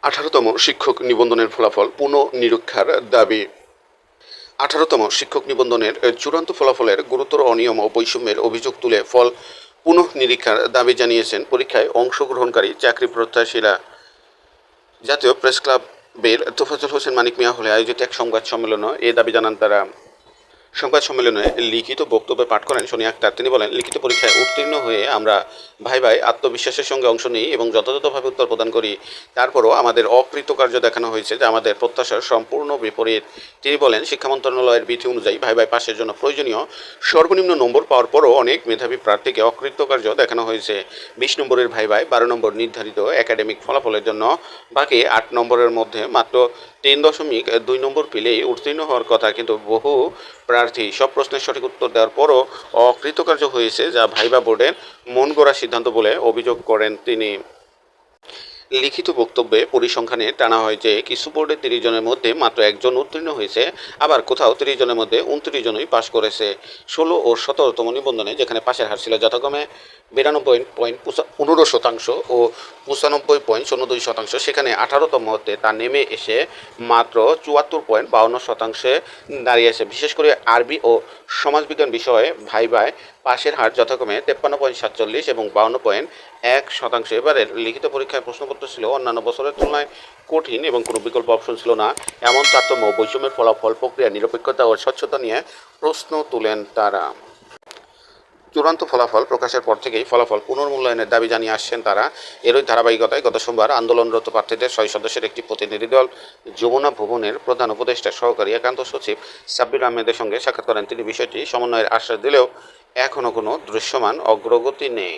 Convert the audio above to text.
18তম শিক্ষক নিবন্ধনের ফলাফল পুনঃনিরীক্ষার দাবি। 18তম শিক্ষক নিবন্ধনের চূড়ান্ত ফলাফলের গুরুতর অনিয়ম ও বৈষম্যের অভিযোগ তুলে ফল পুনঃনিরীক্ষার দাবি জানিয়েছেন পরীক্ষায় অংশগ্রহণকারী চাকরি প্রত্যাশীরা। জাতীয় প্রেস ক্লাবের তোফাজ্জল হোসেন মানিক মিয়া হলে আয়োজিত এক সংবাদ সম্মেলনে এ দাবি জানান তারা। সংবাদ সম্মেলনে লিখিত বক্তব্যে পাঠ করেন সোনিয়া আক্তার। তিনি বলেন, লিখিত পরীক্ষায় উত্তীর্ণ হয়ে আমরা ভাই আত্মবিশ্বাসের সঙ্গে অংশ নিই এবং যথাযথভাবে উত্তর প্রদান করি। তারপরও আমাদের অকৃতকার্য দেখানো হয়েছে, যা আমাদের প্রত্যাশার সম্পূর্ণ বিপরীত। তিনি বলেন, শিক্ষা মন্ত্রণালয়ের বিধি অনুযায়ী ভাই পাশের জন্য প্রয়োজনীয় সর্বনিম্ন নম্বর পাওয়ার পরও অনেক মেধাবী প্রার্থীকে অকৃতকার্য দেখানো হয়েছে। 20 নম্বরের ভাই 12 নম্বর নির্ধারিত একাডেমিক ফলাফলের জন্য বাকি 8 নম্বরের মধ্যে মাত্র 3.2 নম্বর পেলেই উত্তীর্ণ হওয়ার কথা, কিন্তু বহু প্রার্থী সব প্রশ্নের সঠিক উত্তর দেওয়ার পরও অকৃতকার্য হয়েছে, যা ভাইবা বোর্ডের মন গড়া সিদ্ধান্ত বলে অভিযোগ করেন তিনি। লিখিত বক্তব্যে পরিসংখ্যানে টানা হয় যে কিছু বোর্ডে 30 জনের মধ্যে মাত্র একজন উত্তীর্ণ হয়েছে, আবার কোথাও 30 জনের মধ্যে 29 জনই পাশ করেছে। 16 ও 17তম নিবন্ধনে যেখানে পাশের হার ছিল যথাক্রমে 92.15% ও 95.02%, সেখানে 18তমতে তা নেমে এসে মাত্র 74.52%-এ দাঁড়িয়েছে। বিশেষ করে আরবি ও সমাজবিজ্ঞান বিষয়ে ভাইভায় পাশের হার যথাক্রমে 53.47 এবং 52.1%। এবারের লিখিত পরীক্ষায় প্রশ্নপত্র ছিল অন্যান্য বছরের তুলনায় কঠিন এবং কোনো বিকল্প অপশন ছিল না। এমন তারতম্য বৈষম্যের ফলাফল প্রক্রিয়া নিরপেক্ষতা ও স্বচ্ছতা নিয়ে প্রশ্ন তুলেন তারা। চূড়ান্ত ফলাফল প্রকাশের পর থেকেই ফলাফল পুনর্মূল্যায়নের দাবি জানিয়ে আসছেন তারা। এরই ধারাবাহিকতায় গত সোমবার আন্দোলনরত প্রার্থীদের 6 সদস্যের একটি প্রতিনিধি দল যমুনা ভবনের প্রধান উপদেষ্টা সহকারী একান্ত সচিব সাব্বির আহমেদের সঙ্গে সাক্ষাৎ করেন। তিনি বিষয়টি সমন্বয়ের আশ্বাস দিলেও এখনও কোনো দৃশ্যমান অগ্রগতি নেই।